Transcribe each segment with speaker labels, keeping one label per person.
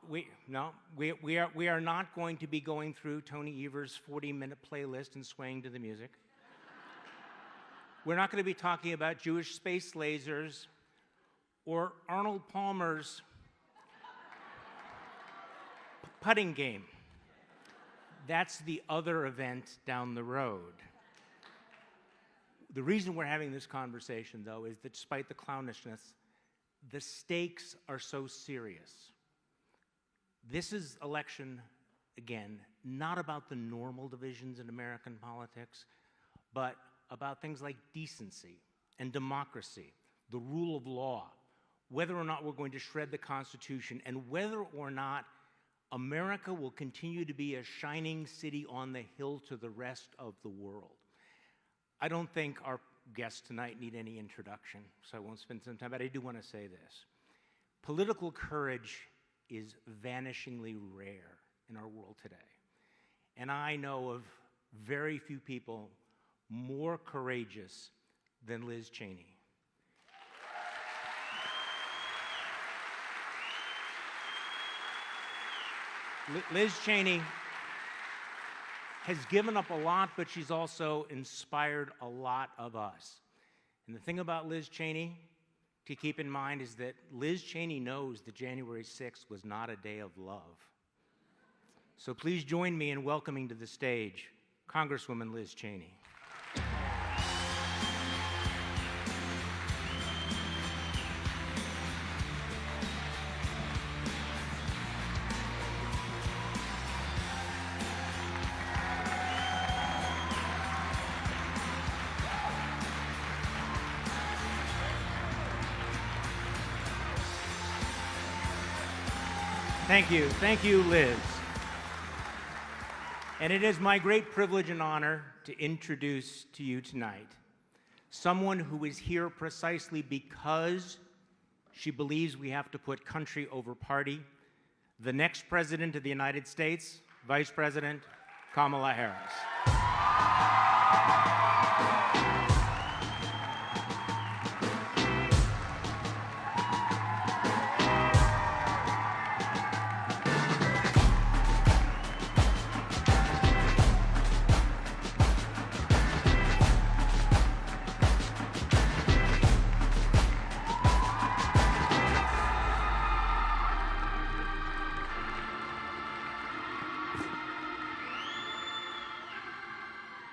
Speaker 1: we are not going to be going through Tony Evers' 40-minute playlist and swaying to the music. We're not going to be talking about Jewish space lasers or Arnold Palmer's putting game. That's the other event down the road. The reason we're having this conversation, though, is that despite the clownishness, the stakes are so serious. This is election, again, not about the normal divisions in American politics, but about things like decency and democracy, the rule of law, whether or not we're going to shred the Constitution, and whether or not America will continue to be a shining city on the hill to the rest of the world. I don't think our guests tonight need any introduction, so I won't spend some time, but I do want to say this. Political courage is vanishingly rare in our world today. And I know of very few people more courageous than Liz Cheney. Liz Cheney has given up a lot, but she's also inspired a lot of us. And the thing about Liz Cheney to keep in mind is that Liz Cheney knows that January 6th was not a day of love. So please join me in welcoming to the stage Congresswoman Liz Cheney. Thank you, Liz. And it is my great privilege and honor to introduce to you tonight someone who is here precisely because she believes we have to put country over party, the next President of the United States, Vice President Kamala Harris.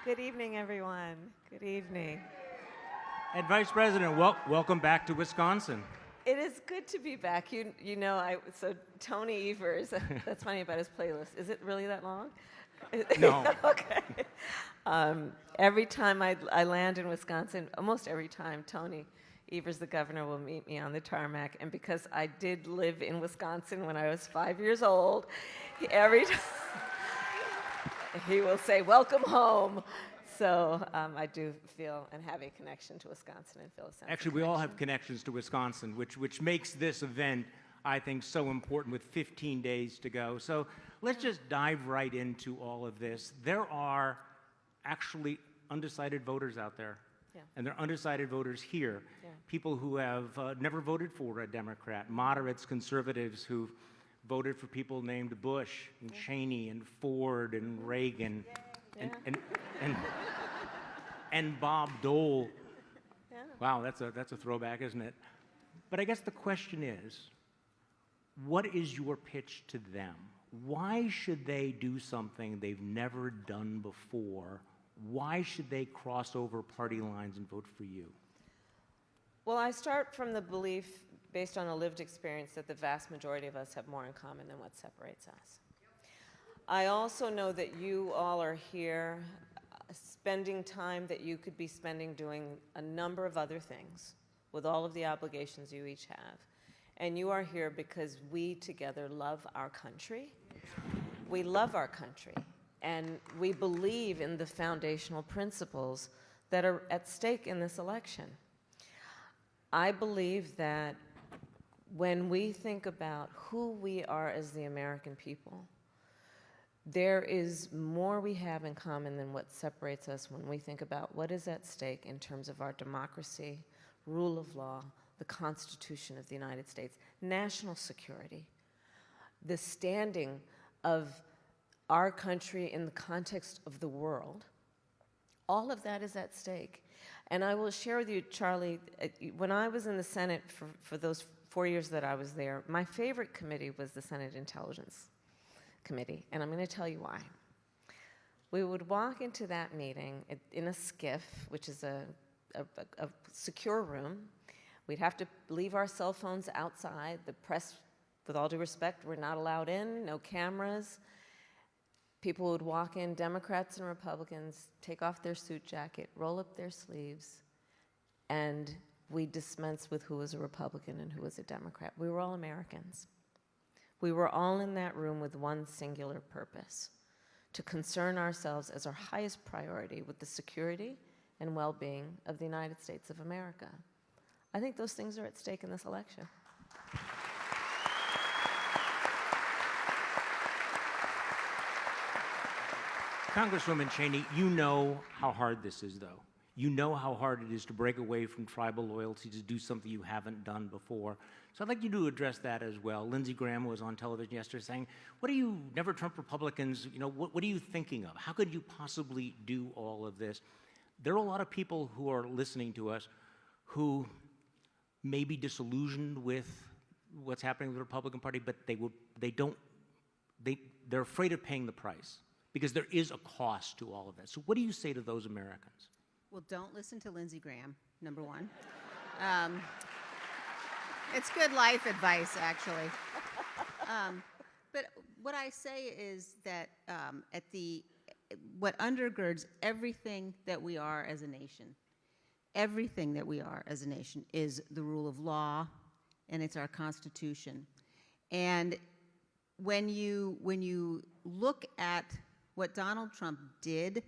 Speaker 2: Good evening, everyone. Good evening.
Speaker 1: And Vice President, welcome back to Wisconsin.
Speaker 2: It is good to be back. You know, so Tony Evers, that's funny about his playlist. Is it really that long?
Speaker 1: No.
Speaker 2: Okay. Every time I land in Wisconsin, almost every time, Tony Evers, the governor, will meet me on the tarmac. And because I did live in Wisconsin when I was 5 years old, every time he will say, "Welcome home." So I do feel and have a connection to Wisconsin and feel a sense of
Speaker 1: Actually, we all have connections to Wisconsin, which makes this event, I think, so important with 15 days to go. So let's just dive right into all of this. There are actually undecided voters out there.
Speaker 2: Yeah.
Speaker 1: And there are undecided voters here.
Speaker 2: Yeah.
Speaker 1: People who have never voted for a Democrat, moderates, conservatives who've voted for people named Bush and Cheney and Ford and Reagan and Bob Dole.
Speaker 2: Yeah.
Speaker 1: Wow, that's a throwback, isn't it? But I guess the question is, what is your pitch to them? Why should they do something they've never done before? Why should they cross over party lines and vote for you?
Speaker 2: Well, I start from the belief, based on a lived experience, that the vast majority of us have more in common than what separates us. I also know that you all are here spending time that you could be spending doing a number of other things with all of the obligations you each have. And you are here because we together love our country. We love our country. And we believe in the foundational principles that are at stake in this election. I believe that when we think about who we are as the American people, there is more we have in common than what separates us when we think about what is at stake in terms of our democracy, rule of law, the Constitution of the United States, national security. the standing of our country in the context of the world, all of that is at stake. And I will share with you, Charlie, when I was in the Senate for those 4 years that I was there, my favorite committee was the Senate Intelligence Committee, and I'm going to tell you why. We would walk into that meeting in a skiff, which is a secure room. We'd have to leave our cell phones outside. The press, with all due respect, were not allowed in, no cameras. People would walk in, Democrats and Republicans, take off their suit jacket, roll up their sleeves, and we dispense with who was a Republican and who was a Democrat. We were all Americans. We were all in that room with one singular purpose: to concern ourselves as our highest priority with the security and well-being of the United States of America. I think those things are at stake in this election.
Speaker 1: Congresswoman Cheney, you know how hard this is, though. You know how hard it is to break away from tribal loyalty, to do something you haven't done before. So I'd like you to address that as well. Lindsey Graham was on television yesterday saying, what are you, never Trump Republicans, what are you thinking of? How could you possibly do all of this? There are a lot of people who are listening to us who may be disillusioned with what's happening with the Republican Party, but they're afraid of paying the price, because there is a cost to all of that. So what do you say to those Americans?
Speaker 3: Well, don't listen to Lindsey Graham, number one. It's good life advice, actually. But what I say is that what undergirds everything that we are as a nation, is the rule of law, and it's our Constitution. And when you look at what Donald Trump did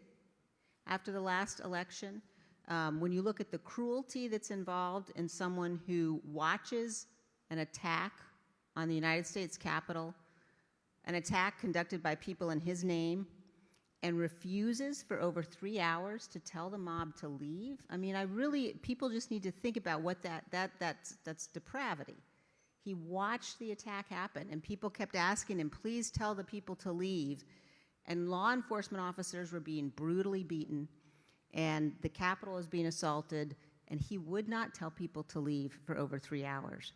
Speaker 3: after the last election, when you look at the cruelty that's involved in someone who watches an attack on the United States Capitol, an attack conducted by people in his name, and refuses for over 3 hours to tell the mob to leave, I mean, people just need to think about what that's depravity. He watched the attack happen, and people kept asking him, please tell the people to leave. And law enforcement officers were being brutally beaten, and the Capitol was being assaulted, and he would not tell people to leave for over 3 hours.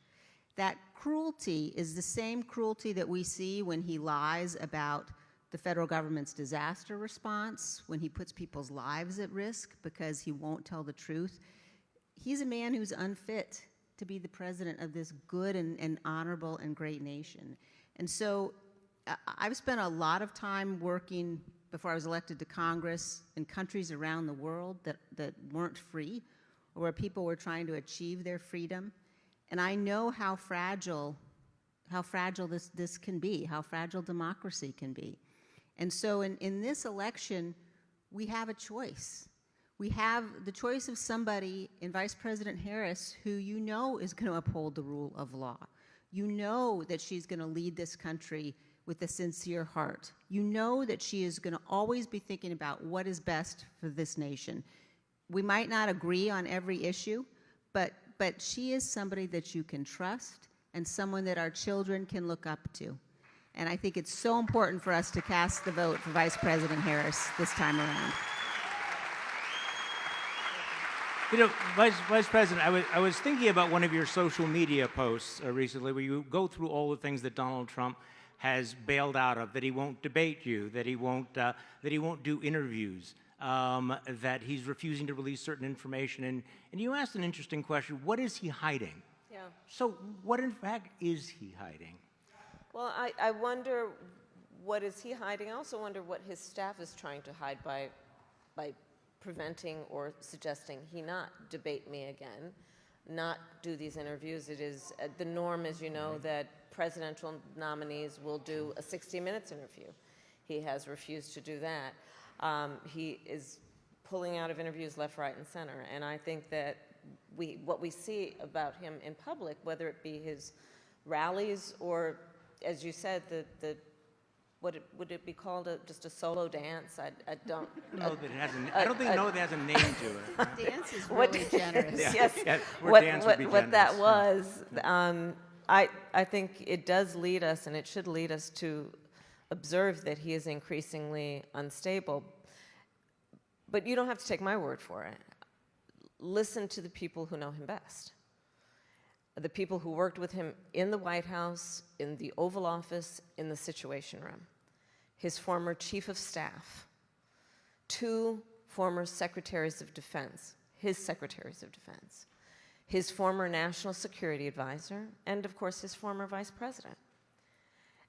Speaker 3: That cruelty is the same cruelty that we see when he lies about the federal government's disaster response, when he puts people's lives at risk because he won't tell the truth. He's a man who's unfit to be the president of this good and honorable and great nation. And so I've spent a lot of time working before I was elected to Congress in countries around the world that weren't free, or where people were trying to achieve their freedom. And I know how fragile this can be, how fragile democracy can be. And so in this election, we have a choice. We have the choice of somebody in Vice President Harris who you know is going to uphold the rule of law. You know that she's going to lead this country with a sincere heart. You know that she is going to always be thinking about what is best for this nation. We might not agree on every issue, but she is somebody that you can trust and someone that our children can look up to. And I think it's so important for us to cast the vote for Vice President Harris this time around.
Speaker 1: Vice President, I was thinking about one of your social media posts recently, where you go through all the things that Donald Trump has bailed out of, that he won't debate you, that he won't do interviews, that he's refusing to release certain information. And you asked an interesting question: what is he hiding?
Speaker 2: Yeah.
Speaker 1: So what in fact is he hiding?
Speaker 2: Well, I wonder what is he hiding. I also wonder what his staff is trying to hide by preventing or suggesting he not debate me again, not do these interviews. It is the norm, as you know, that presidential nominees will do a 60 Minutes interview. He has refused to do that. He is pulling out of interviews left, right, and center. And I think that what we see about him in public, whether it be his rallies or, as you said, would it be called just a solo dance? I don't know that it has
Speaker 1: I don't think it has a name to it.
Speaker 3: Dance is really generous.
Speaker 2: Yes, what that was. I think it does lead us, and it should lead us to observe that he is increasingly unstable. But you don't have to take my word for it. Listen to the people who know him best. The people who worked with him in the White House, in the Oval Office, in the Situation Room. His former chief of staff, 2 former secretaries of defense, his secretaries of defense, his former national security advisor, and of course his former vice president.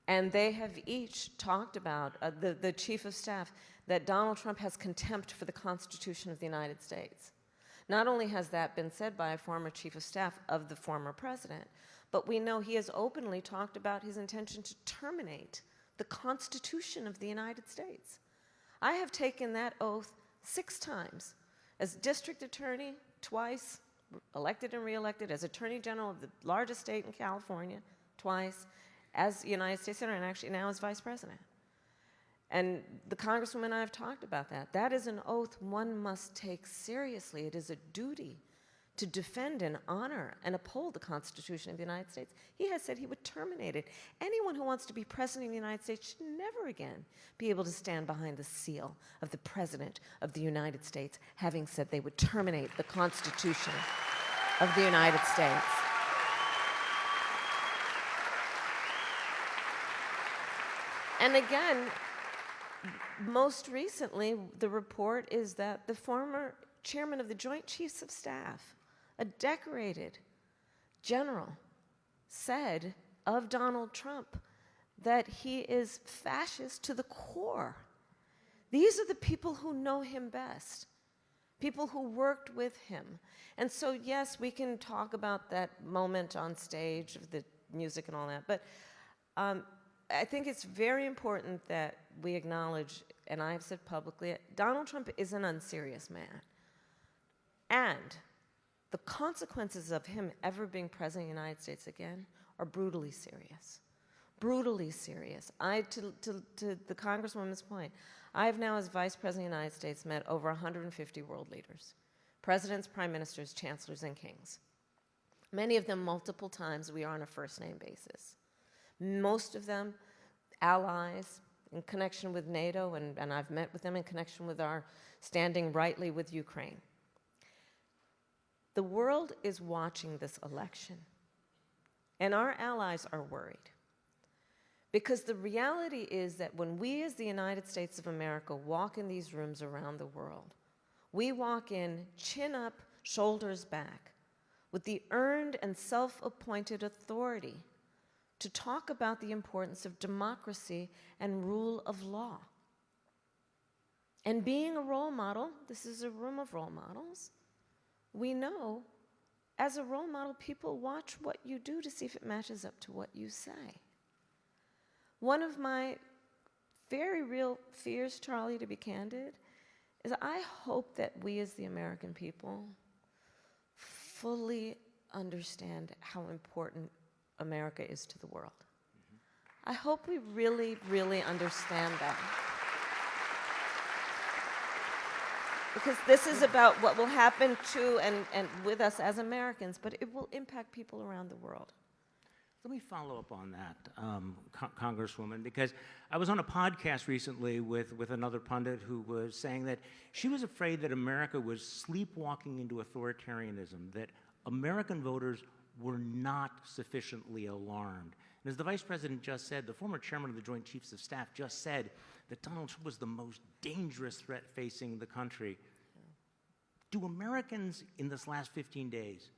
Speaker 2: And they have each talked about, the chief of staff, that Donald Trump has contempt for the Constitution of the United States. Not only has that been said by a former chief of staff of the former president, but we know he has openly talked about his intention to terminate the Constitution of the United States. I have taken that oath 6 times as district attorney, twice, elected and reelected, as attorney general of the largest state in California, twice, as United States Senator, and actually now as vice president. And the Congresswoman and I have talked about that. That is an oath one must take seriously. It is a duty to defend and honor and uphold the Constitution of the United States. He has said he would terminate it. Anyone who wants to be president of the United States should never again be able to stand behind the seal of the President of the United States, having said they would terminate the Constitution of the United States. And again, most recently, the report is that the former chairman of the Joint Chiefs of Staff, a decorated general, said of Donald Trump that he is fascist to the core. These are the people who know him best, people who worked with him. And so, yes, we can talk about that moment on stage of the music and all that, but I think it's very important that we acknowledge, and I've said publicly, Donald Trump is an unserious man. And the consequences of him ever being president of the United States again are brutally serious. Brutally serious. To the Congresswoman's point, I have now, as Vice President of the United States, met over 150 world leaders, presidents, prime ministers, chancellors, and kings. Many of them multiple times. We are on a first-name basis. Most of them allies in connection with NATO, and I've met with them in connection with our standing rightly with Ukraine. The world is watching this election, and our allies are worried. Because the reality is that when we as the United States of America walk in these rooms around the world, we walk in chin up, shoulders back, with the earned and self-appointed authority to talk about the importance of democracy and rule of law. And being a role model, this is a room of role models, we know as a role model, people watch what you do to see if it matches up to what you say. One of my very real fears, Charlie, to be candid, is I hope that we as the American people fully understand how important America is to the world. I hope we really, really understand that. Because this is about what will happen to and with us as Americans, but it will impact people around the world.
Speaker 1: Let me follow up on that, Congresswoman, because I was on a podcast recently with another pundit who was saying that she was afraid that America was sleepwalking into authoritarianism, that American voters were not sufficiently alarmed. And as the Vice President just said, the former chairman of the Joint Chiefs of Staff just said that Donald Trump was the most dangerous threat facing the country. Do Americans in this last 15 days,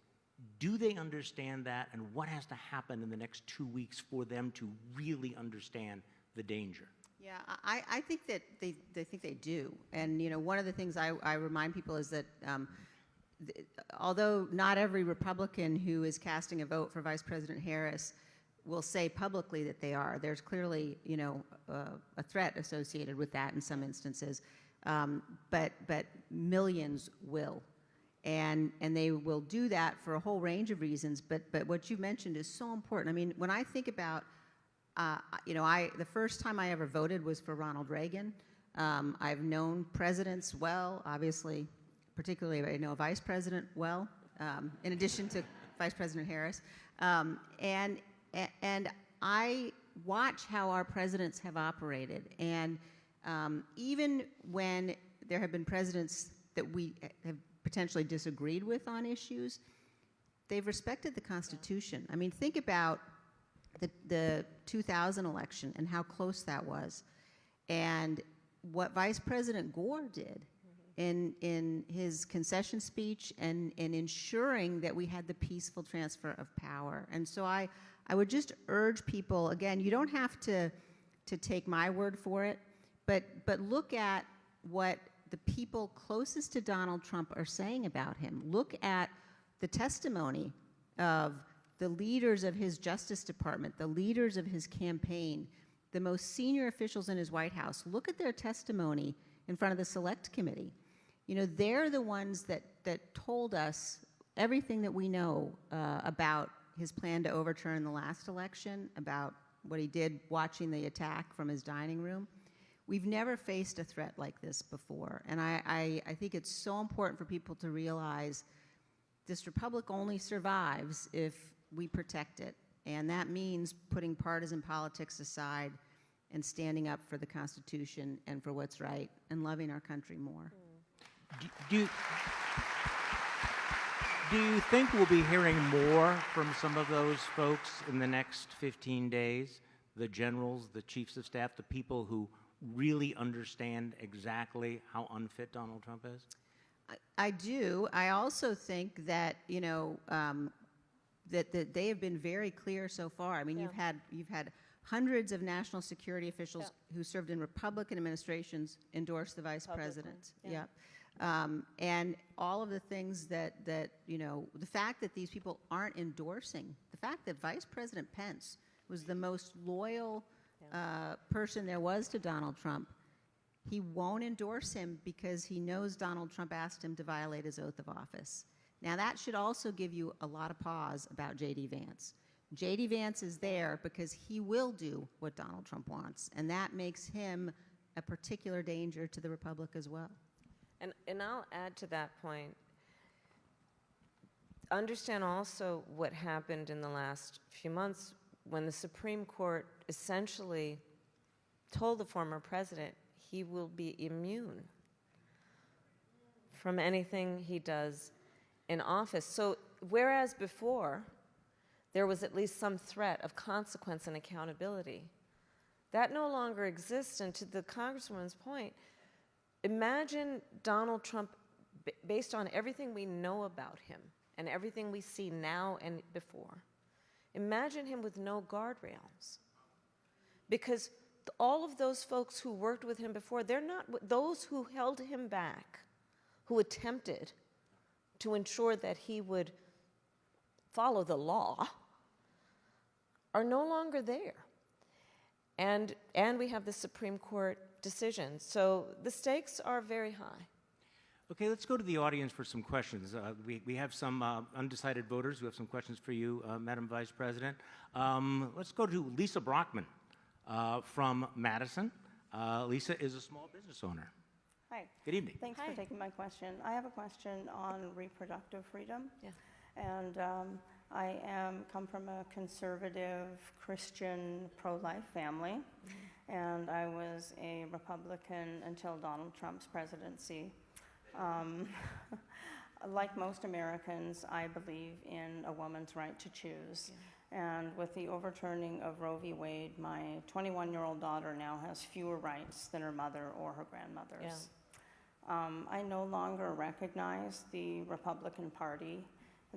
Speaker 1: do they understand that, and what has to happen in the next 2 weeks for them to really understand the danger?
Speaker 3: Yeah, I think that they think they do. And, you know, one of the things I remind people is that although not every Republican who is casting a vote for Vice President Harris will say publicly that they are, there's clearly, you know, a threat associated with that in some instances. But millions will. And they will do that for a whole range of reasons, but what you mentioned is so important. I mean, when I think about, you know, the first time I ever voted was for Ronald Reagan. I've known presidents well, obviously, particularly I know a vice president well, in addition to Vice President Harris. And and I watch how our presidents have operated. And even when there have been presidents that we have potentially disagreed with on issues, they've respected the Constitution. I mean, think about the 2000 election and how close that was, and what Vice President Gore did in his concession speech and in ensuring that we had the peaceful transfer of power. And so I would just urge people, again, you don't have to take my word for it, but look at what the people closest to Donald Trump are saying about him. Look at the testimony of the leaders of his Justice Department, the leaders of his campaign, the most senior officials in his White House. Look at their testimony in front of the Select Committee. You know, they're the ones that told us everything that we know about his plan to overturn the last election, about what he did watching the attack from his dining room. We've never faced a threat like this before, and I think it's so important for people to realize this republic only survives if we protect it, and that means putting partisan politics aside and standing up for the Constitution and for what's right and loving our country more.
Speaker 1: Do you think we'll be hearing more from some of those folks in the next 15 days? The generals, the chiefs of staff, the people who really understand exactly how unfit Donald Trump is?
Speaker 3: I do. I also think that, you know, that they have been very clear so far. I mean,
Speaker 2: Yeah.
Speaker 3: you've had hundreds of national security officials who served in Republican administrations endorse the vice president.
Speaker 2: yeah.
Speaker 3: And all of the things that you know, the fact that these people aren't endorsing, the fact that Vice President Pence was the most loyal person there was to Donald Trump, he won't endorse him because he knows Donald Trump asked him to violate his oath of office. Now, that should also give you a lot of pause about J.D. Vance. J.D. Vance is there because he will do what Donald Trump wants, and that makes him a particular danger to the Republic as well.
Speaker 2: And I'll add to that point. Understand also what happened in the last few months when the Supreme Court essentially told the former president he will be immune from anything he does in office. So whereas before there was at least some threat of consequence and accountability, that no longer exists. And to the Congresswoman's point, imagine Donald Trump, based on everything we know about him and everything we see now and before, imagine him with no guardrails. Because all of those folks who worked with him before, they're not those who held him back, who attempted to ensure that he would follow the law, are no longer there. And we have the Supreme Court decision. So the stakes are very high.
Speaker 1: Okay, let's go to the audience for some questions. We have some undecided voters who have some questions for you, Madam Vice President. Let's go to Lisa Brockman from Madison. Lisa is a small business owner.
Speaker 4: Hi.
Speaker 1: Good evening.
Speaker 4: Thanks
Speaker 2: Hi.
Speaker 4: for taking my question. I have a question on reproductive freedom.
Speaker 2: Yeah.
Speaker 4: And I come from a conservative Christian pro-life family, and I was a Republican until Donald Trump's presidency. Like most Americans, I believe in a woman's right to choose. And with the overturning of Roe v. Wade, my 21-year-old daughter now has fewer rights than her mother or her grandmother's. I no longer recognize the Republican Party.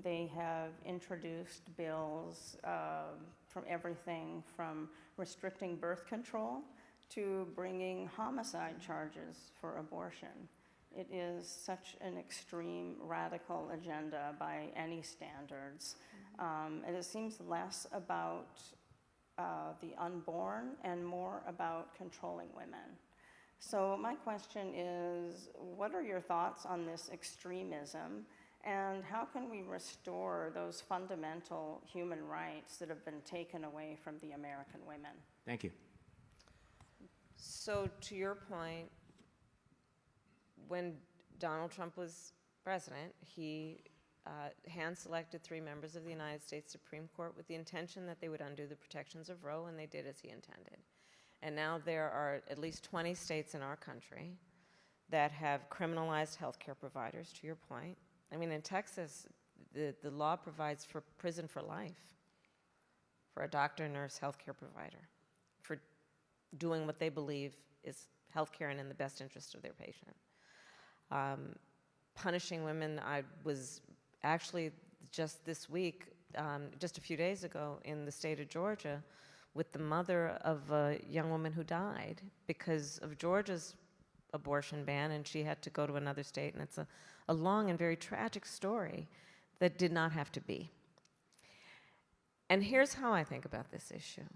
Speaker 4: They have introduced bills from everything from restricting birth control to bringing homicide charges for abortion. It is such an extreme, radical agenda by any standards. And it seems less about the unborn and more about controlling women. So my question is, what are your thoughts on this extremism? And how can we restore those fundamental human rights that have been taken away from the American women?
Speaker 1: Thank you.
Speaker 2: So to your point, when Donald Trump was president, he hand-selected 3 members of the United States Supreme Court with the intention that they would undo the protections of Roe, and they did as he intended. And now there are at least 20 states in our country that have criminalized healthcare providers, to your point. I mean, in Texas, the law provides for prison for life for a doctor, nurse, healthcare provider for doing what they believe is healthcare and in the best interest of their patient. Punishing women, I was actually just this week, just a few days ago, in the state of Georgia with the mother of a young woman who died because of Georgia's abortion ban, and she had to go to another state, and it's a long and very tragic story that did not have to be. And here's how I think about this issue.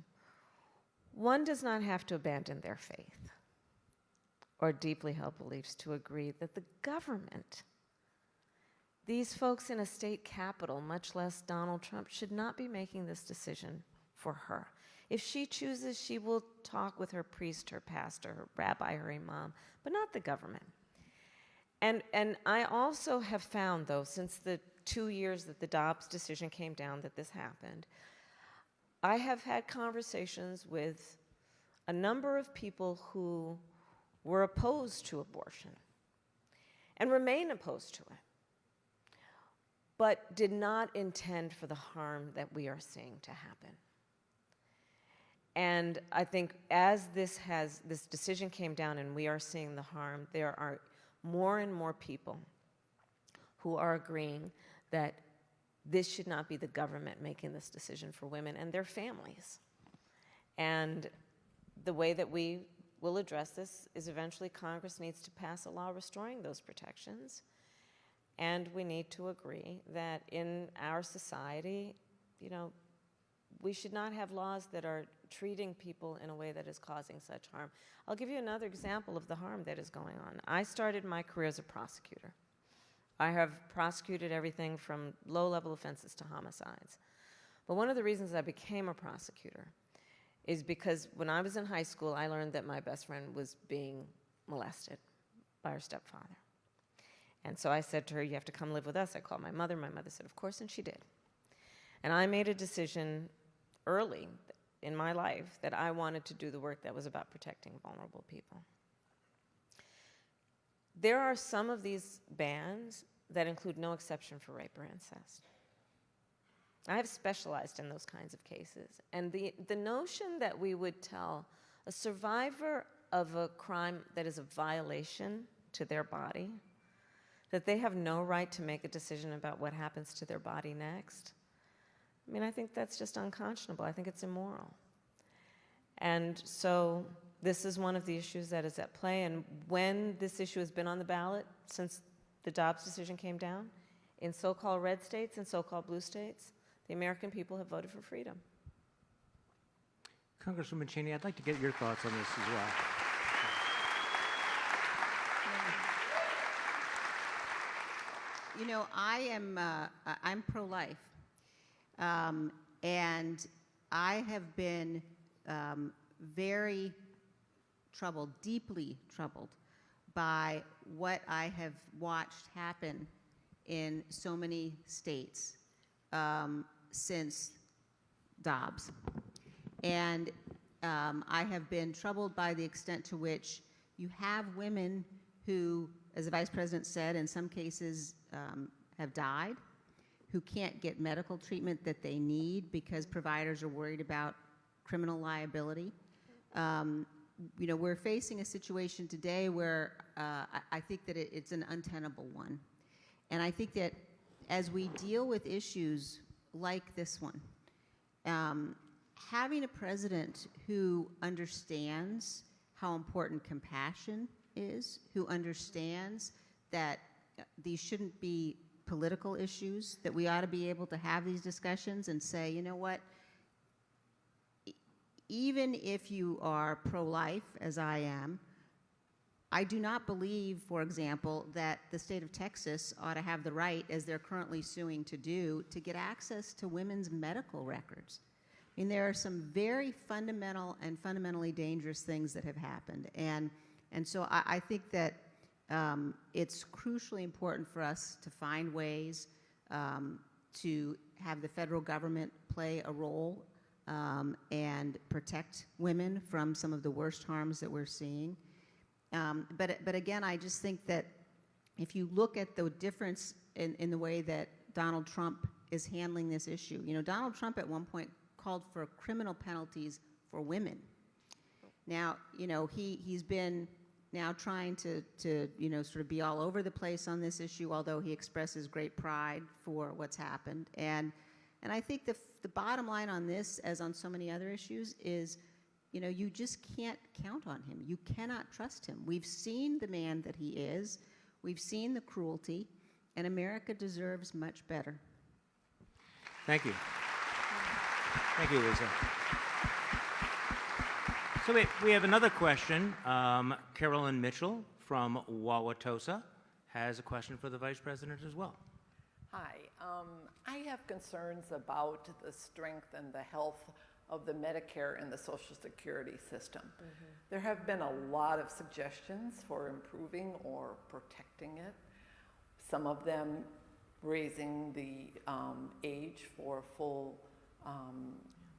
Speaker 2: One does not have to abandon their faith or deeply held beliefs to agree that the government, these folks in a state capital, much less Donald Trump, should not be making this decision for her. If she chooses, she will talk with her priest, her pastor, her rabbi, her imam, but not the government. And I also have found, though, since the 2 years that the Dobbs decision came down that this happened, I have had conversations with a number of people who were opposed to abortion and remain opposed to it, but did not intend for the harm that we are seeing to happen. And I think as this decision came down and we are seeing the harm, there are more and more people who are agreeing that this should not be the government making this decision for women and their families. And the way that we will address this is eventually Congress needs to pass a law restoring those protections. And we need to agree that in our society, you know, we should not have laws that are treating people in a way that is causing such harm. I'll give you another example of the harm that is going on. I started my career as a prosecutor. I have prosecuted everything from low-level offenses to homicides. But one of the reasons I became a prosecutor is because when I was in high school, I learned that my best friend was being molested by her stepfather. And so I said to her, you have to come live with us. I called my mother. My mother said, of course, and she did. And I made a decision early in my life that I wanted to do the work that was about protecting vulnerable people. There are some of these bans that include no exception for rape or incest. I have specialized in those kinds of cases. And the notion that we would tell a survivor of a crime that is a violation to their body, that they have no right to make a decision about what happens to their body next, I mean, I think that's just unconscionable. I think it's immoral. And so this is one of the issues that is at play. And when this issue has been on the ballot since the Dobbs decision came down, in so-called red states and so-called blue states, the American people have voted for freedom.
Speaker 1: Congresswoman Cheney, I'd like to get your thoughts on this as well.
Speaker 3: You know, I'm pro-life, and I have been very troubled, deeply troubled, by what I have watched happen in so many states since Dobbs. And I have been troubled by the extent to which you have women who, as the Vice President said, in some cases have died, who can't get medical treatment that they need because providers are worried about criminal liability. You know, we're facing a situation today where I think that it's an untenable one. And I think that as we deal with issues like this one, having a president who understands how important compassion is, who understands that these shouldn't be political issues, that we ought to be able to have these discussions and say, you know what, even if you are pro-life, as I am, I do not believe, for example, that the state of Texas ought to have the right, as they're currently suing to do, to get access to women's medical records. I mean, there are some very fundamental and fundamentally dangerous things that have happened. And so I think that it's crucially important for us to find ways to have the federal government play a role and protect women from some of the worst harms that we're seeing. But again, I just think that if you look at the difference in the way that Donald Trump is handling this issue, you know, Donald Trump at one point called for criminal penalties for women. Now, you know, he's been now trying to you know, sort of be all over the place on this issue, although he expresses great pride for what's happened. And I think the bottom line on this, as on so many other issues, is, you know, you just can't count on him. You cannot trust him. We've seen the man that he is. We've seen the cruelty, and America deserves much better.
Speaker 1: Thank you. Thank you, Lisa. So we have another question. Carolyn Mitchell from Wauwatosa has a question for the Vice President as well.
Speaker 5: Hi. I have concerns about the strength and the health of the Medicare and the Social Security system. Mm-hmm. There have been a lot of suggestions for improving or protecting it. Some of them raising the age for full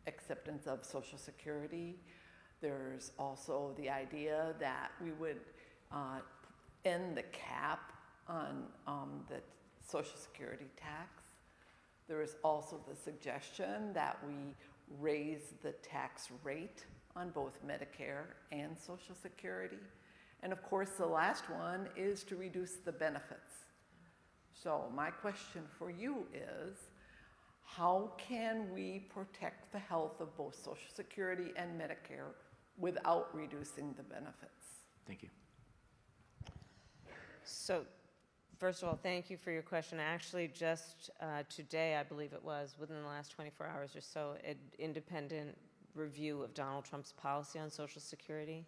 Speaker 5: acceptance of Social Security. There's also the idea that we would end the cap on the Social Security tax. There is also the suggestion that we raise the tax rate on both Medicare and Social Security. And of course, the last one is to reduce the benefits. So my question for you is, how can we protect the health of both Social Security and Medicare without reducing the benefits?
Speaker 1: Thank you.
Speaker 2: So, first of all, thank you for your question. Actually, just today, I believe it was, within the last 24 hours or so, an independent review of Donald Trump's policy on Social Security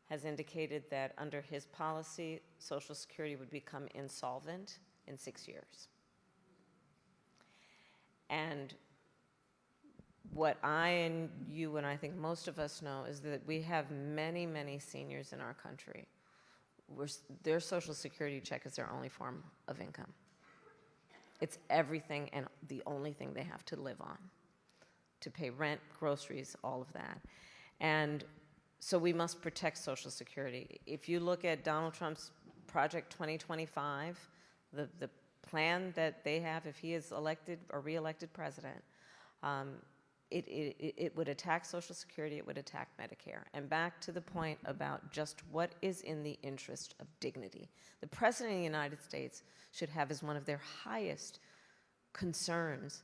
Speaker 2: has indicated that under his policy, Social Security would become insolvent in 6 years. And what I and you and I think most of us know is that we have many, many seniors in our country where their Social Security check is their only form of income. It's everything and the only thing they have to live on, to pay rent, groceries, all of that. And so we must protect Social Security. If you look at Donald Trump's Project 2025, the plan that they have if he is elected or re-elected president, it would attack Social Security, it would attack Medicare. And back to the point about just what is in the interest of dignity. The President of the United States should have as one of their highest concerns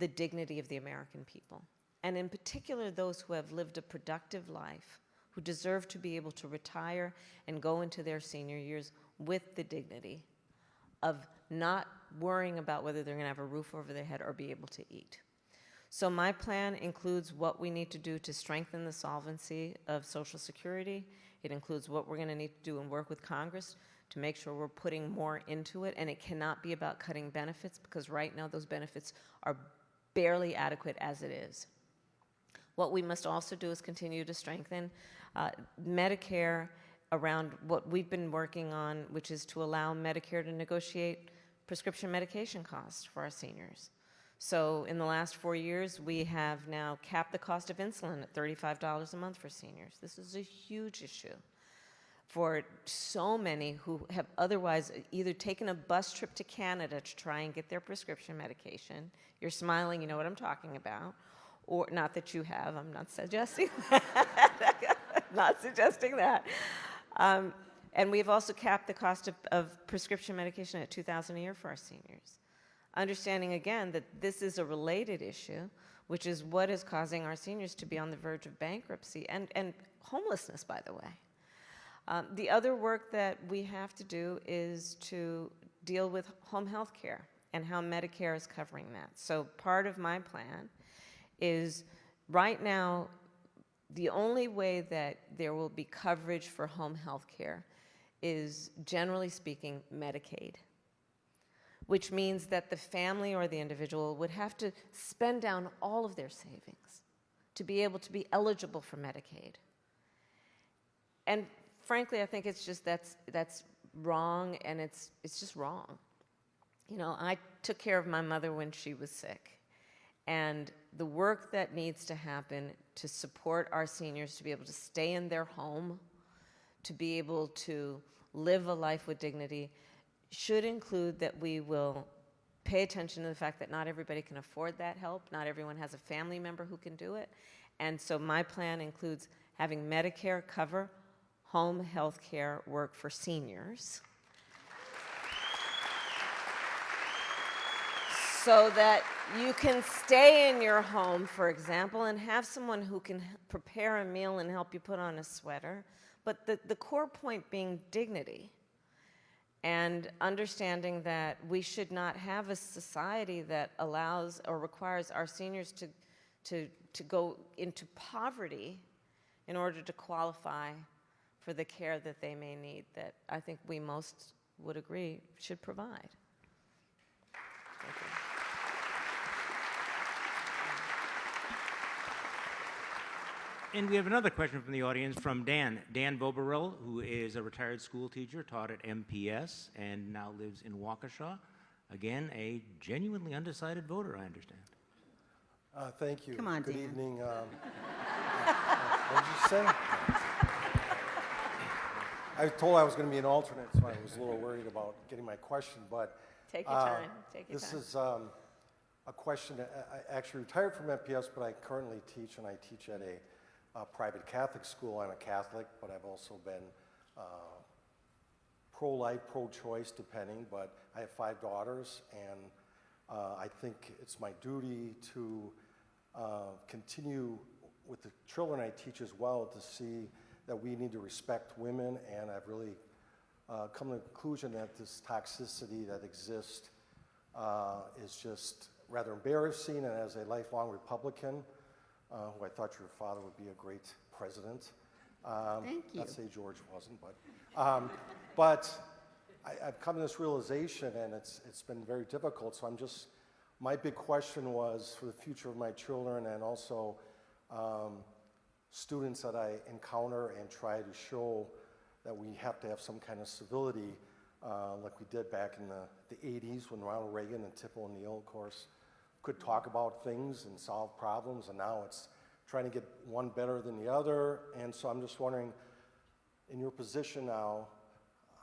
Speaker 2: the dignity of the American people. And in particular, those who have lived a productive life, who deserve to be able to retire and go into their senior years with the dignity of not worrying about whether they're going to have a roof over their head or be able to eat. So my plan includes what we need to do to strengthen the solvency of Social Security. It includes what we're going to need to do and work with Congress to make sure we're putting more into it. And it cannot be about cutting benefits, because right now those benefits are barely adequate as it is. What we must also do is continue to strengthen Medicare around what we've been working on, which is to allow Medicare to negotiate prescription medication costs for our seniors. So in the last 4 years, we have now capped the cost of insulin at $35 a month for seniors. This is a huge issue for so many who have otherwise either taken a bus trip to Canada to try and get their prescription medication. You're smiling, you know what I'm talking about. Or not that you have, I'm not suggesting that. Not suggesting that. And we've also capped the cost of prescription medication at $2,000 a year for our seniors. Understanding again that this is a related issue, which is what is causing our seniors to be on the verge of bankruptcy and homelessness, by the way. The other work that we have to do is to deal with home health care and how Medicare is covering that. So part of my plan is right now, the only way that there will be coverage for home health care is, generally speaking, Medicaid, which means that the family or the individual would have to spend down all of their savings to be able to be eligible for Medicaid. And frankly, I think it's just that's wrong, and it's just wrong. You know, I took care of my mother when she was sick. And the work that needs to happen to support our seniors to be able to stay in their home, to be able to live a life with dignity, should include that we will pay attention to the fact that not everybody can afford that help. Not everyone has a family member who can do it. And so my plan includes having Medicare cover home health care work for seniors, so that you can stay in your home, for example, and have someone who can prepare a meal and help you put on a sweater. But the core point being dignity, and understanding that we should not have a society that allows or requires our seniors to go into poverty in order to qualify for the care that they may need, that I think we most would agree should provide. Thank you.
Speaker 1: And we have another question from the audience from Dan. Dan Boberell, who is a retired school teacher, taught at MPS, and now lives in Waukesha. Again, a genuinely undecided voter, I understand.
Speaker 6: Thank you.
Speaker 3: Come on,
Speaker 6: Good
Speaker 3: Dan.
Speaker 6: evening. What did you say? I was told I was going to be an alternate, so I was a little worried about getting my question. But
Speaker 2: Take your time. Take your
Speaker 6: this
Speaker 2: time.
Speaker 6: is a question. I actually retired from MPS, but I currently teach, and I teach at a private Catholic school. I'm a Catholic, but I've also been pro-life, pro-choice, depending. But I have 5 daughters, and I think it's my duty to continue with the children I teach as well, to see that we need to respect women, and I've really come to the conclusion that this toxicity that exists is just rather embarrassing. And as a lifelong Republican, who I thought your father would be a great president.
Speaker 3: Thank you.
Speaker 6: Not to say George wasn't, but I've come to this realization, and it's been very difficult. So my big question was for the future of my children, and also students that I encounter, and try to show that we have to have some kind of civility, like we did back in the 80s when Ronald Reagan and Tip O'Neill, of course, could talk about things and solve problems, and now it's trying to get one better than the other. And so I'm just wondering, in your position now,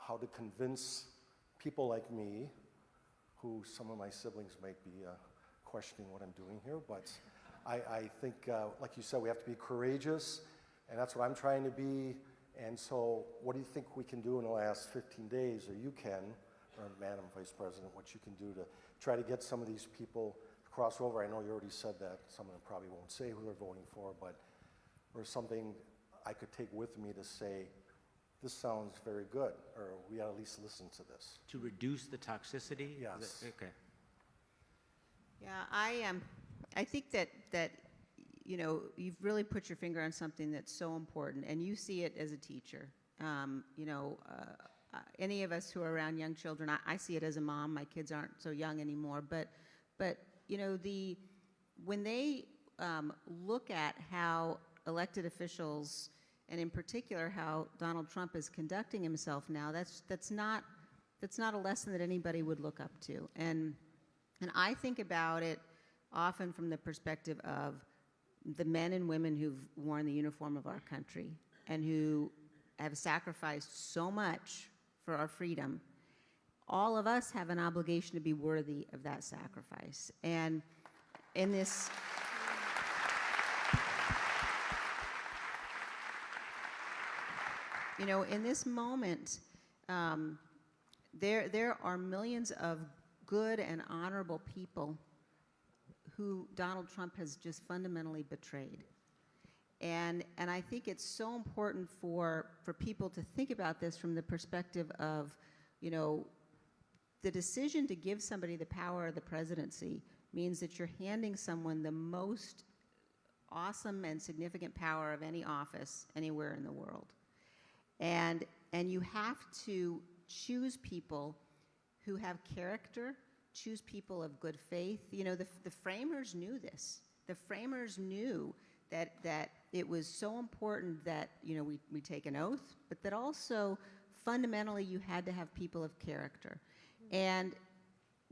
Speaker 6: how to convince people like me, who some of my siblings might be questioning what I'm doing here, but I think, like you said, we have to be courageous, and that's what I'm trying to be. And so what do you think we can do in the last 15 days, or you can, or Madam Vice President, what you can do to try to get some of these people to cross over? I know you already said that. Some of them probably won't say who they're voting for, but or something I could take with me to say, this sounds very good, or we ought to at least listen to this.
Speaker 1: To reduce the toxicity?
Speaker 6: Yes.
Speaker 1: Okay.
Speaker 3: Yeah, I think that you know, you've really put your finger on something that's so important, and you see it as a teacher. You know, any of us who are around young children, I see it as a mom. My kids aren't so young anymore, but you know, when they look at how elected officials, and in particular how Donald Trump is conducting himself now, that's not a lesson that anybody would look up to. And I think about it often from the perspective of the men and women who've worn the uniform of our country and who have sacrificed so much for our freedom. All of us have an obligation to be worthy of that sacrifice. And in this, you know, in this moment, there are millions of good and honorable people who Donald Trump has just fundamentally betrayed. And I think it's so important for people to think about this from the perspective of, you know, the decision to give somebody the power of the presidency means that you're handing someone the most awesome and significant power of any office anywhere in the world. And you have to choose people who have character, choose people of good faith. You know, the framers knew this. The framers knew that it was so important that, you know, we take an oath, but that also fundamentally you had to have people of character. And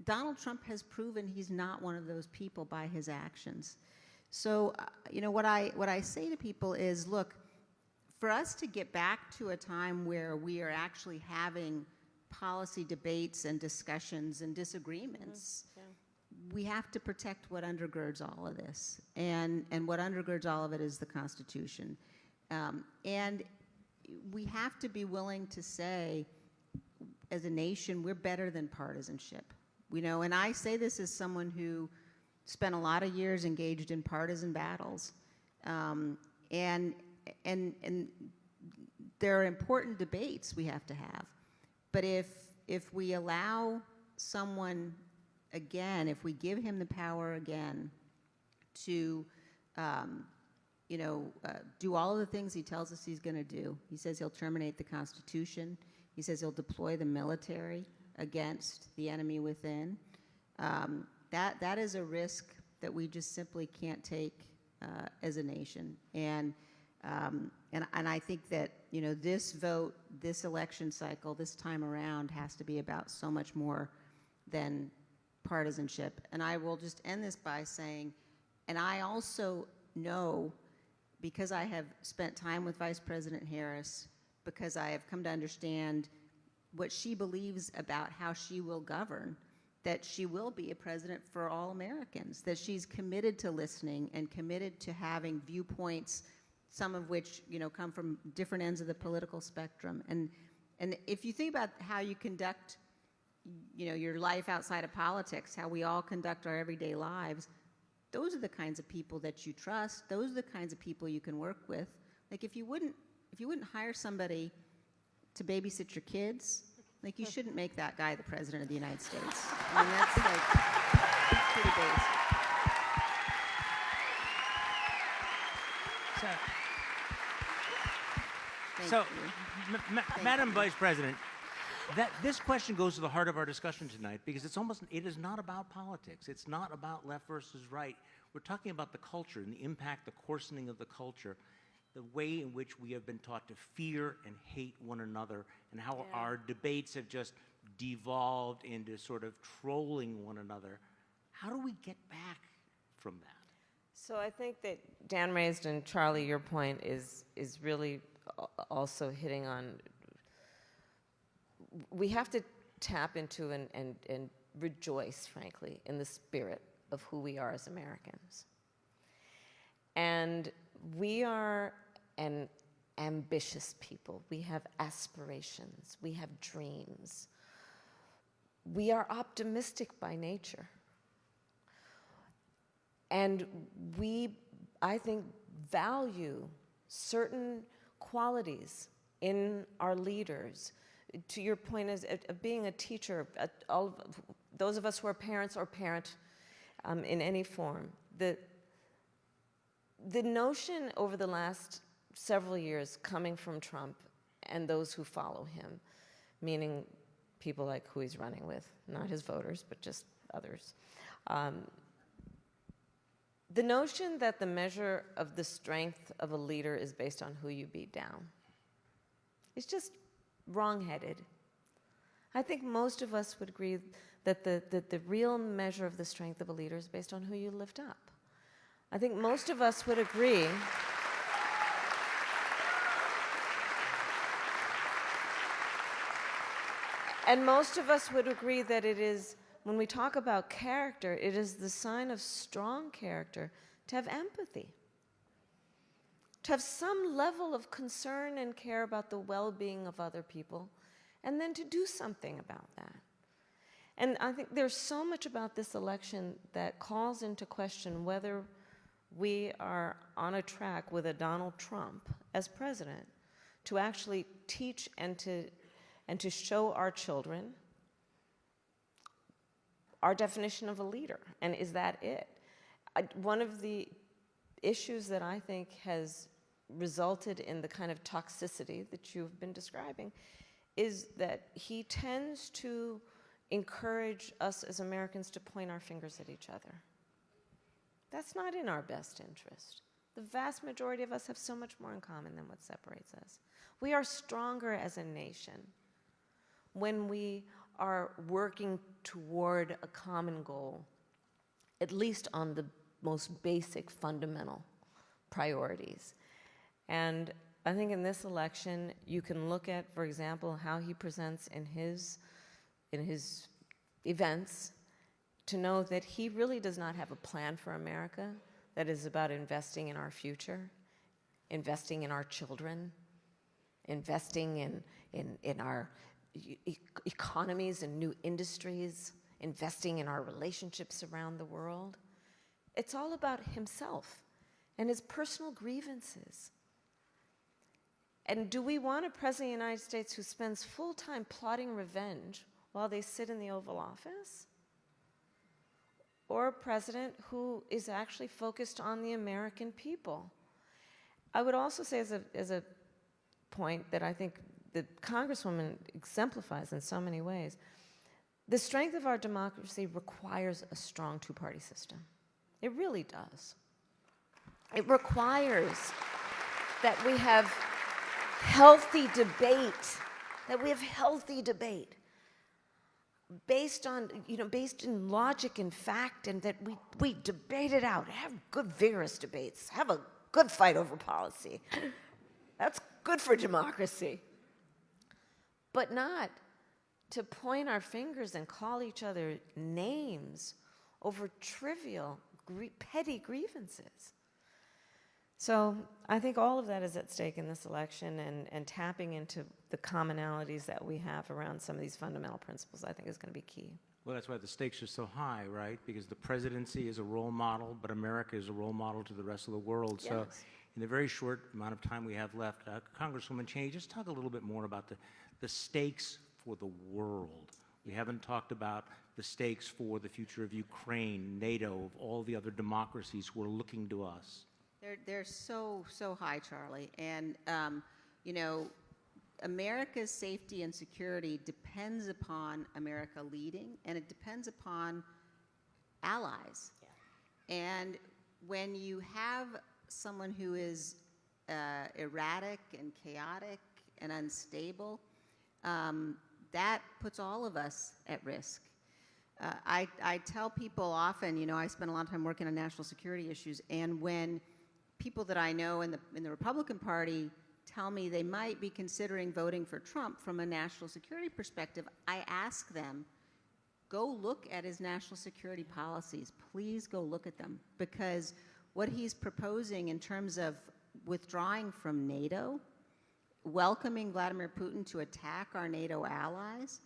Speaker 3: Donald Trump has proven he's not one of those people by his actions. So, what I say to people is, look, for us to get back to a time where we are actually having policy debates and discussions and disagreements, we have to protect what undergirds all of this. And what undergirds all of it is the Constitution. And we have to be willing to say, as a nation, we're better than partisanship. And I say this as someone who spent a lot of years engaged in partisan battles. And there are important debates we have to have. But if we allow someone, again, if we give him the power again to, do all of the things he tells us he's going to do. He says he'll terminate the Constitution. He says he'll deploy the military against the enemy within. That is a risk that we just simply can't take as a nation. And I think that this vote, this election cycle, this time around has to be about so much more than partisanship. And I will just end this by saying, and I also know, because I have spent time with Vice President Harris, because I have come to understand what she believes about how she will govern, that she will be a president for all Americans, that she's committed to listening and committed to having viewpoints, some of which come from different ends of the political spectrum. And if you think about how you conduct your life outside of politics, how we all conduct our everyday lives, those are the kinds of people that you trust. Those are the kinds of people you can work with. Like if you wouldn't hire somebody to babysit your kids, like you shouldn't make that guy the president of the United States. I mean, that's pretty basic.
Speaker 1: So,
Speaker 3: Thank you.
Speaker 1: Madam Vice President, this question goes to the heart of our discussion tonight, because it is not about politics. It's not about left versus right. We're talking about the culture and the impact, the coarsening of the culture, the way in which we have been taught to fear and hate one another, and how our debates have just devolved into sort of trolling one another. How do we get back from that?
Speaker 2: So I think that Dan raised, and Charlie, your point is really also hitting on. We have to tap into and rejoice, frankly, in the spirit of who we are as Americans. And we are an ambitious people. We have aspirations. We have dreams. We are optimistic by nature. And we, I think, value certain qualities in our leaders. To your point of being a teacher, those of us who are parents or parent in any form, the notion over the last several years coming from Trump and those who follow him, meaning people like who he's running with, not his voters, but just others, the notion that the measure of the strength of a leader is based on who you beat down is just wrong-headed. I think most of us would agree that the real measure of the strength of a leader is based on who you lift up. I think most of us would agree and most of us would agree that it is, when we talk about character, it is the sign of strong character to have empathy, to have some level of concern and care about the well-being of other people, and then to do something about that. And I think there's so much about this election that calls into question whether we are on a track with a Donald Trump as president to actually teach and to show our children our definition of a leader, and is that it? One of the issues that I think has resulted in the kind of toxicity that you've been describing is that he tends to encourage us as Americans to point our fingers at each other. That's not in our best interest. The vast majority of us have so much more in common than what separates us. We are stronger as a nation when we are working toward a common goal, at least on the most basic fundamental priorities. And I think in this election, you can look at, for example, how he presents in his events to know that he really does not have a plan for America that is about investing in our future, investing in our children, investing in our economies and new industries, investing in our relationships around the world. It's all about himself and his personal grievances. And do we want a president of the United States who spends full time plotting revenge while they sit in the Oval Office? Or a president who is actually focused on the American people? I would also say as a point that I think the Congresswoman exemplifies in so many ways, the strength of our democracy requires a strong two-party system. It really does. It requires that we have healthy debate, based on, based in logic and fact, and that we debate it out, have good, vigorous debates, have a good fight over policy. That's good for democracy. But not to point our fingers and call each other names over trivial, petty grievances. So I think all of that is at stake in this election, and tapping into the commonalities that we have around some of these fundamental principles, I think, is going to be key.
Speaker 1: Well, that's why the stakes are so high, right? Because the presidency is a role model, but America is a role model to the rest of the world.
Speaker 2: Yes.
Speaker 1: So in the very short amount of time we have left, Congresswoman Cheney, just talk a little bit more about the stakes for the world. We haven't talked about the stakes for the future of Ukraine, NATO, of all the other democracies who are looking to us.
Speaker 3: They're so high, Charlie. And, America's safety and security depends upon America leading, and it depends upon allies. Yeah. And when you have someone who is erratic and chaotic and unstable, that puts all of us at risk. I tell people often, I spend a lot of time working on national security issues, and when people that I know in the Republican Party tell me they might be considering voting for Trump from a national security perspective, I ask them, go look at his national security policies. Please go look at them, because what he's proposing in terms of withdrawing from NATO, welcoming Vladimir Putin to attack our NATO allies,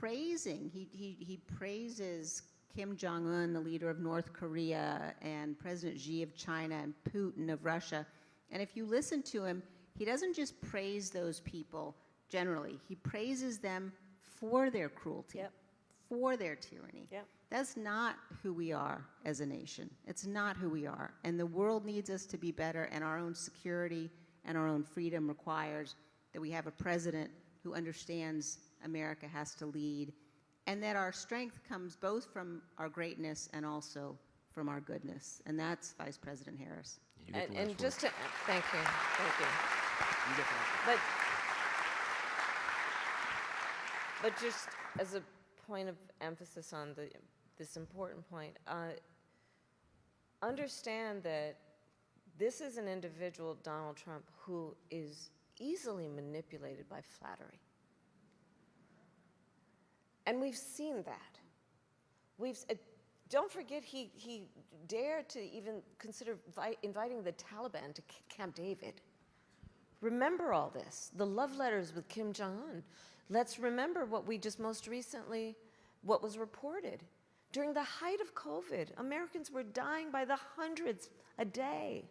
Speaker 3: he praises Kim Jong-un, the leader of North Korea, and President Xi of China, and Putin of Russia. And if you listen to him, he doesn't just praise those people generally. He praises them for their cruelty,
Speaker 2: Yep.
Speaker 3: for their tyranny.
Speaker 2: Yep.
Speaker 3: That's not who we are as a nation. It's not who we are. And the world needs us to be better, and our own security and our own freedom requires that we have a president who understands America has to lead, and that our strength comes both from our greatness and also from our goodness. And that's Vice President Harris.
Speaker 1: You get the last
Speaker 2: And
Speaker 1: word.
Speaker 2: just to, thank you.
Speaker 1: You get the last word.
Speaker 2: But just as a point of emphasis on this important point, understand that this is an individual, Donald Trump, who is easily manipulated by flattery. And we've seen that. Don't forget, he dared to even consider inviting the Taliban to Camp David. Remember all this, the love letters with Kim Jong-un. Let's remember what we just most recently, what was reported. During the height of COVID, Americans were dying by the hundreds a day.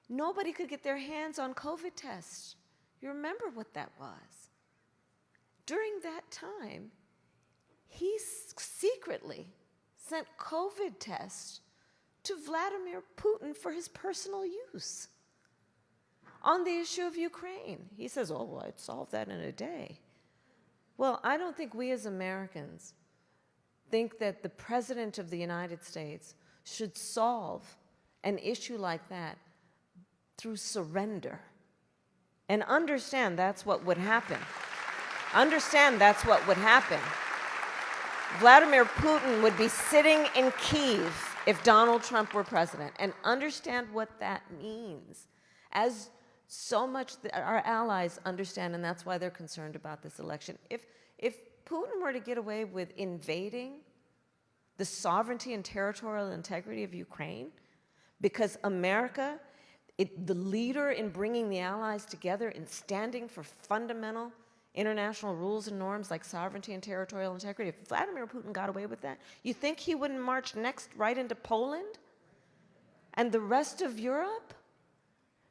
Speaker 2: Nobody could get their hands on COVID tests. You remember what that was. During that time, he secretly sent COVID tests to Vladimir Putin for his personal use. On the issue of Ukraine, he says, oh, well, I'd solve that in a day. Well, I don't think we as Americans think that the President of the United States should solve an issue like that through surrender. And understand that's what would happen. Understand that's what would happen. Vladimir Putin would be sitting in Kyiv if Donald Trump were president. And understand what that means. As so much our allies understand, and that's why they're concerned about this election. If Putin were to get away with invading the sovereignty and territorial integrity of Ukraine, because America, the leader in bringing the allies together and standing for fundamental international rules and norms like sovereignty and territorial integrity, if Vladimir Putin got away with that, you think he wouldn't march next right into Poland and the rest of Europe?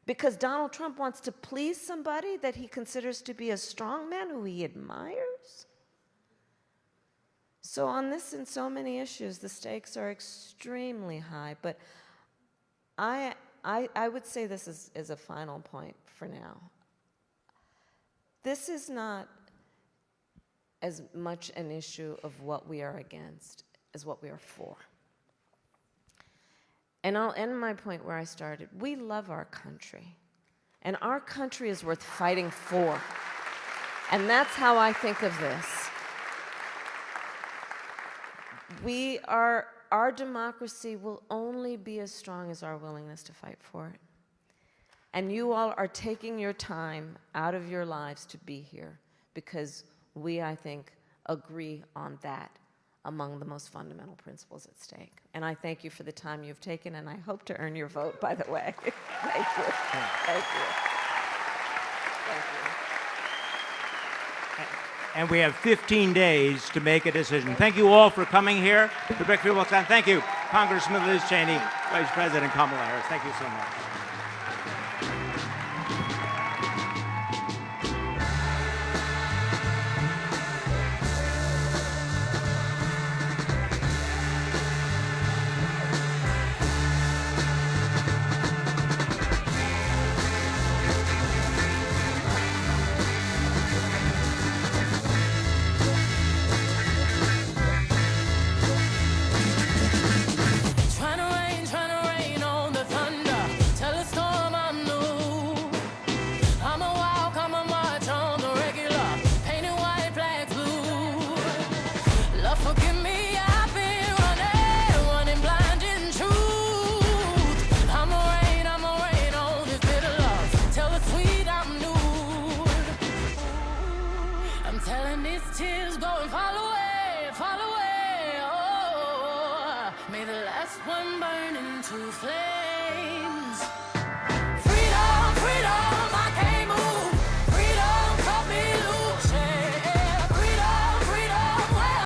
Speaker 2: Because Donald Trump wants to please somebody that he considers to be a strong man who he admires? So on this and so many issues, the stakes are extremely high. But I would say this is a final point for now. This is not as much an issue of what we are against as what we are for. And I'll end my point where I started. We love our country, and our country is worth fighting for. And that's how I think of this. Our democracy will only be as strong as our willingness to fight for it. And you all are taking your time out of your lives to be here because we, I think, agree on that among the most fundamental principles at stake. And I thank you for the time you've taken, and I hope to earn your vote, by the way. Thank you. Thank you. Thank you.
Speaker 1: And we have 15 days to make a decision. Thank you all for coming here to Brookfield. Thank you, Congressman Liz Cheney, Vice President Kamala Harris. Thank you so much.
Speaker 7: Tears go and fall away, fall away. Oh, may the last one burn into flames.